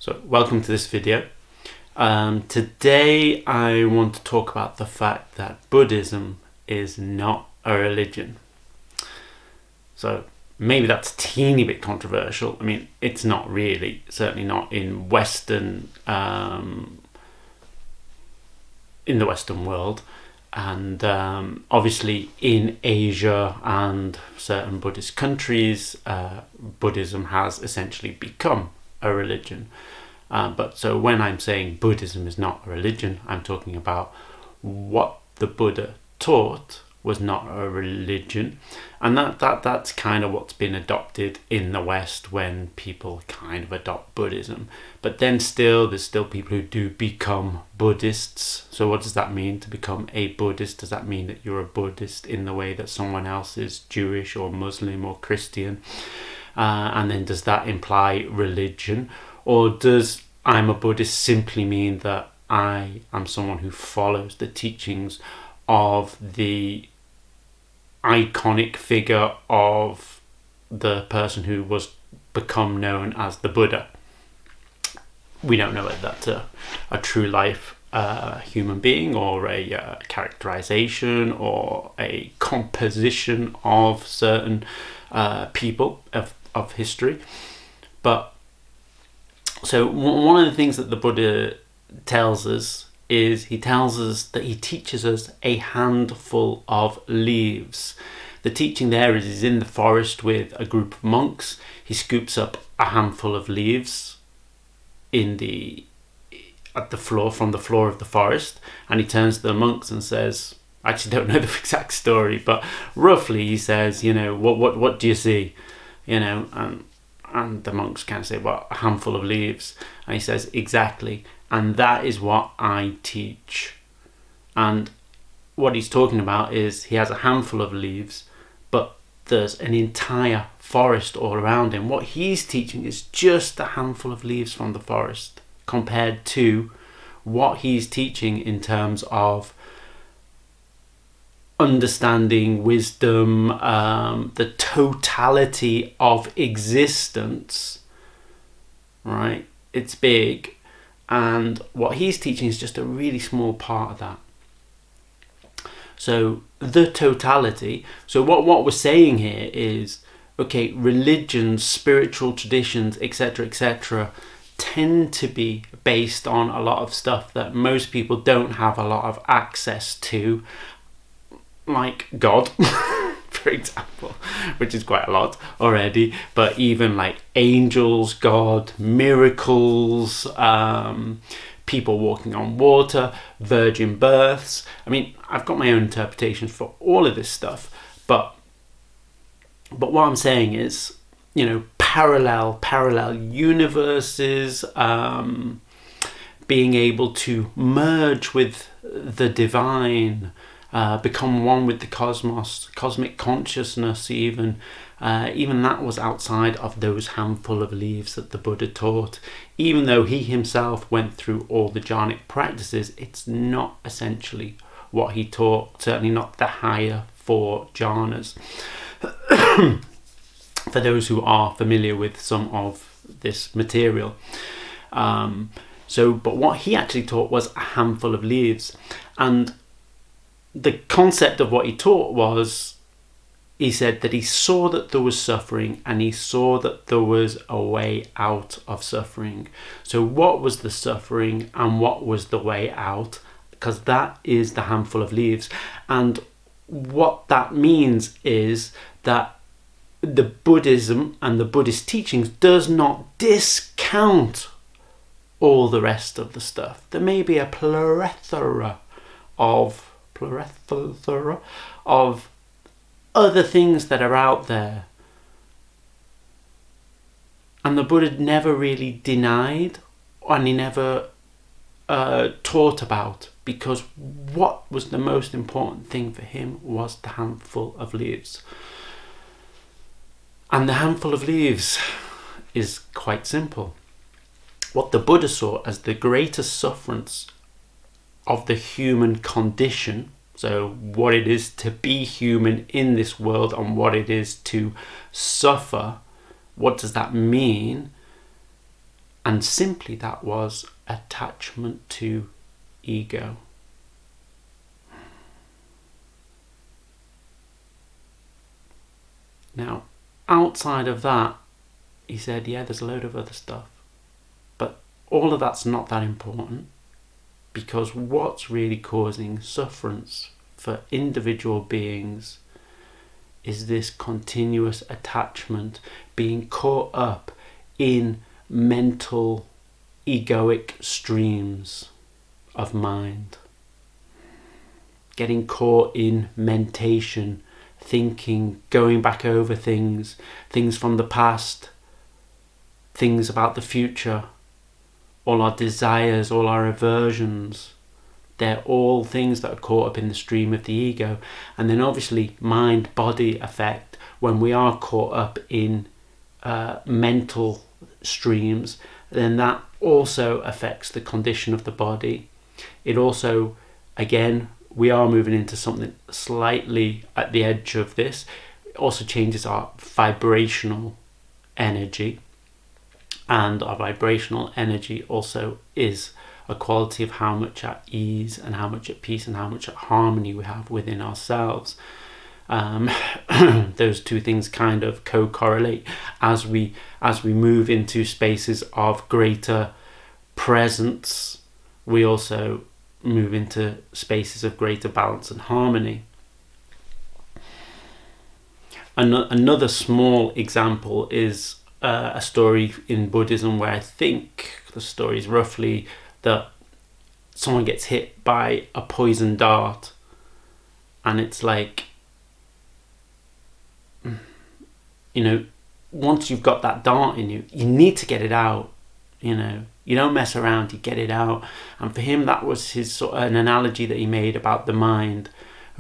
So welcome to this video. Today I want to talk about the fact that Buddhism is not a religion. So maybe that's a teeny bit controversial. I mean, it's not really, certainly not in Western, in the Western world. And obviously in Asia and certain Buddhist countries, Buddhism has essentially become a religion. But so when I'm saying Buddhism is not a religion, I'm talking about what the Buddha taught was not a religion, and that's kind of what's been adopted in the West when people kind of adopt Buddhism. But then there's still people who do become Buddhists. So what does that mean to become a Buddhist? Does that mean that you're a Buddhist in the way that someone else is Jewish or Muslim or Christian? And then does that imply religion? Or does I'm a Buddhist simply mean that I am someone who follows the teachings of the iconic figure of the person who was become known as the Buddha? We don't know whether that's a true life human being or a characterization or a composition of certain people of history. But so one of the things that the Buddha tells us is he tells us that he teaches us a handful of leaves. The teaching there is he's in the forest with a group of monks. He scoops up a handful of leaves from the floor of the forest, and he turns to the monks and says, I actually don't know the exact story, but roughly he says, what do you see? And the monks kind of say, well, a handful of leaves. And he says, exactly. And that is what I teach. And what he's talking about is he has a handful of leaves, but there's an entire forest all around him. What he's teaching is just a handful of leaves from the forest compared to what he's teaching in terms of understanding, wisdom, the totality of existence, right? It's big. And what he's teaching is just a really small part of that. So the totality. So what we're saying here is, okay, religions, spiritual traditions, etc., tend to be based on a lot of stuff that most people don't have a lot of access to, like God, for example, which is quite a lot already, but even like angels, God, miracles, people walking on water, virgin births. I mean, I've got my own interpretations for all of this stuff, but what I'm saying is, parallel universes, being able to merge with the divine, become one with the cosmos, cosmic consciousness, even that was outside of those handful of leaves that the Buddha taught. Even though he himself went through all the jhanic practices, it's not essentially what he taught, certainly not the higher four jhanas. For those who are familiar with some of this material. But what he actually taught was a handful of leaves. And the concept of what he taught was, he said that he saw that there was suffering and he saw that there was a way out of suffering. So what was the suffering and what was the way out? Because that is the handful of leaves. And what that means is that the Buddhism and the Buddhist teachings does not discount all the rest of the stuff. There may be a plethora of other things that are out there, and the Buddha never really denied, and he never taught about, because what was the most important thing for him was the handful of leaves. And the handful of leaves is quite simple. What the Buddha saw as the greatest sufferance of the human condition, so what it is to be human in this world and what it is to suffer, what does that mean? And simply that was attachment to ego. Now, outside of that, he said, yeah, there's a load of other stuff. But all of that's not that important, because what's really causing sufferance for individual beings is this continuous attachment, being caught up in mental, egoic streams of mind. Getting caught in mentation, thinking, going back over things from the past, things about the future, all our desires, all our aversions. They're all things that are caught up in the stream of the ego. And then obviously mind-body effect, when we are caught up in mental streams, then that also affects the condition of the body. It also, again, we are moving into something slightly at the edge of this. It also changes our vibrational energy. And our vibrational energy also is a quality of how much at ease and how much at peace and how much at harmony we have within ourselves. Those two things kind of co-correlate. As we move into spaces of greater presence, we also move into spaces of greater balance and harmony. Another small example is a story in Buddhism where I think the story is roughly that someone gets hit by a poison dart, and it's like, once you've got that dart in you, you need to get it out. You don't mess around, you get it out. And for him, that was his sort of an analogy that he made about the mind.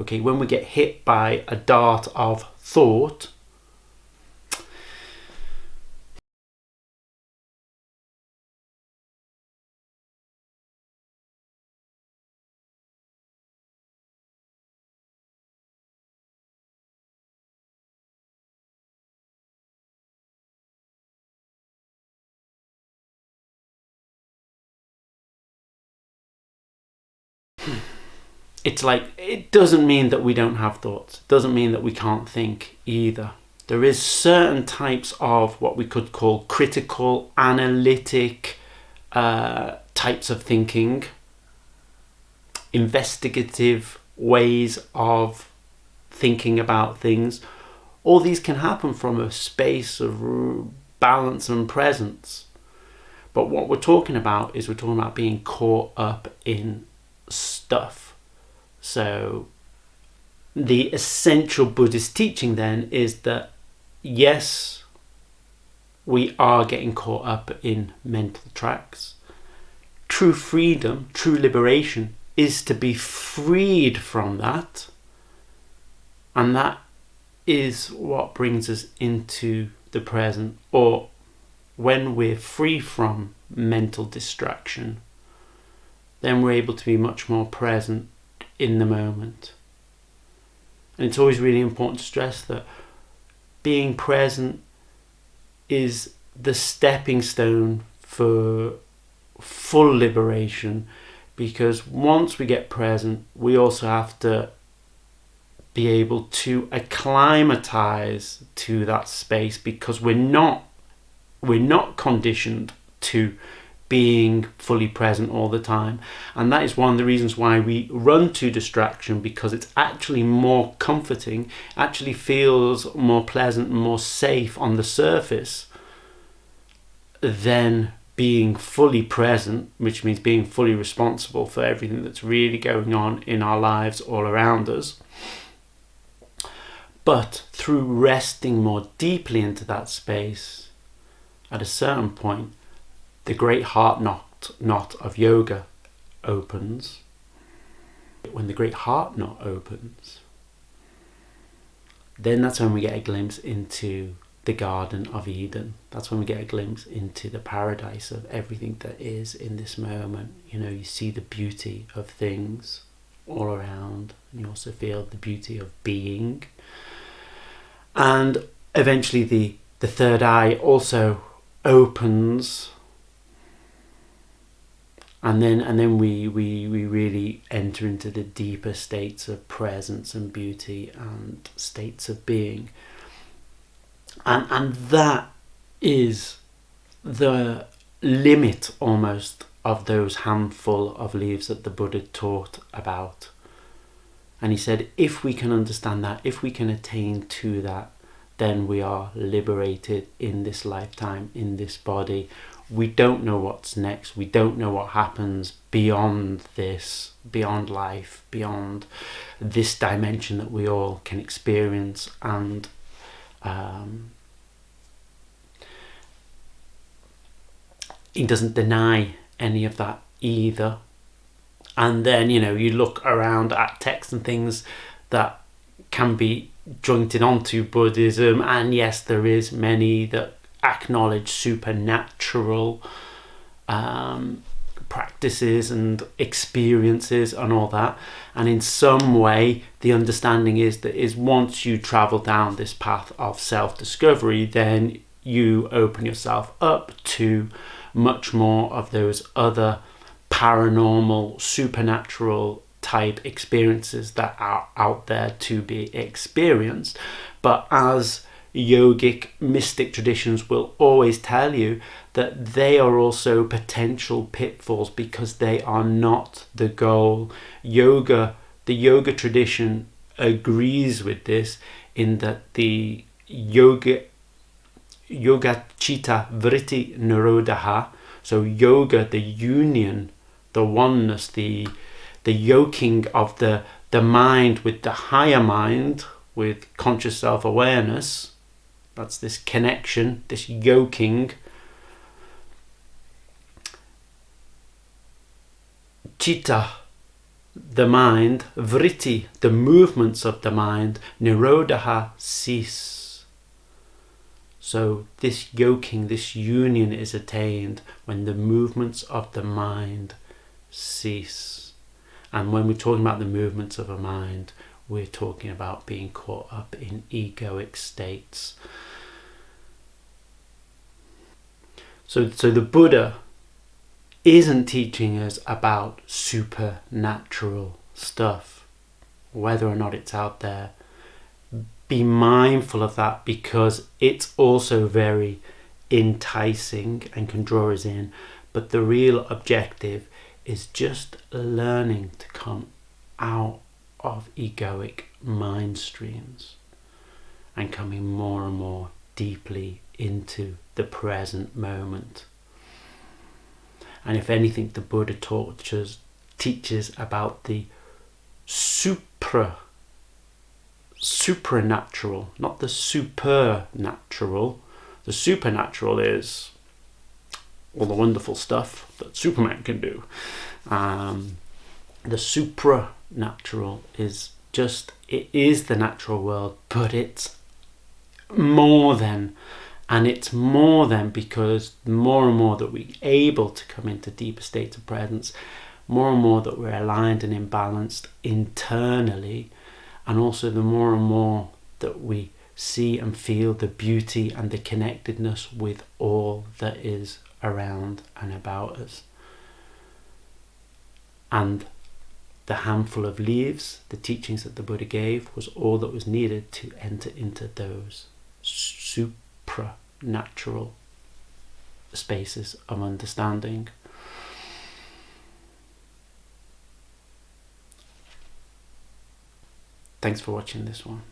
Okay, when we get hit by a dart of thought, it's like, it doesn't mean that we don't have thoughts. It doesn't mean that we can't think either. There is certain types of what we could call critical, analytic types of thinking, investigative ways of thinking about things. All these can happen from a space of balance and presence. But what we're talking about is we're talking about being caught up in stuff. So the essential Buddhist teaching then is that, yes, we are getting caught up in mental tracks. True freedom, true liberation is to be freed from that. And that is what brings us into the present, or when we're free from mental distraction, then we're able to be much more present in the moment. And it's always really important to stress that being present is the stepping stone for full liberation, because once we get present, we also have to be able to acclimatize to that space, because we're not conditioned to being fully present all the time. And that is one of the reasons why we run to distraction, because it's actually more comforting, actually feels more pleasant and more safe on the surface than being fully present, which means being fully responsible for everything that's really going on in our lives all around us. But through resting more deeply into that space, at a certain point, the great heart knot of yoga opens. When the great heart knot opens, then that's when we get a glimpse into the Garden of Eden. That's when we get a glimpse into the paradise of everything that is in this moment. You see the beauty of things all around, and you also feel the beauty of being. And eventually the third eye also opens, And then we really enter into the deeper states of presence and beauty and states of being. And that is the limit almost of those handful of leaves that the Buddha taught about. And he said, if we can understand that, if we can attain to that, then we are liberated in this lifetime, in this body. We don't know what's next. We don't know what happens beyond this, beyond life, beyond this dimension that we all can experience. And he doesn't deny any of that either. And then, you look around at texts and things that can be jointed onto Buddhism, and yes, there is many that acknowledge supernatural practices and experiences and all that. And in some way, the understanding is once you travel down this path of self-discovery, then you open yourself up to much more of those other paranormal, supernatural type experiences that are out there to be experienced. But as yogic mystic traditions will always tell you, that they are also potential pitfalls because they are not the goal. The yoga tradition agrees with this, in that the yoga chitta vritti nirodha, so yoga, the union, the oneness, the yoking of the mind with the higher mind, with conscious self-awareness, that's this connection, this yoking. Chitta, the mind, vritti, the movements of the mind, nirodha, cease. So this yoking, this union is attained when the movements of the mind cease. And when we're talking about the movements of a mind, we're talking about being caught up in egoic states. So the Buddha isn't teaching us about supernatural stuff, whether or not it's out there. Be mindful of that, because it's also very enticing and can draw us in. But the real objective is just learning to come out of egoic mind streams and coming more and more deeply into the present moment. And if anything, the Buddha teaches about the supranatural, not the supernatural. The supernatural is all the wonderful stuff that Superman can do. The supranatural is it is the natural world, but it's more than. And it's more than because more and more that we're able to come into deeper states of presence, more and more that we're aligned and imbalanced internally, and also the more and more that we see and feel the beauty and the connectedness with all that is around and about us. And the handful of leaves, the teachings that the Buddha gave, was all that was needed to enter into those supranatural spaces of understanding. Thanks for watching this one.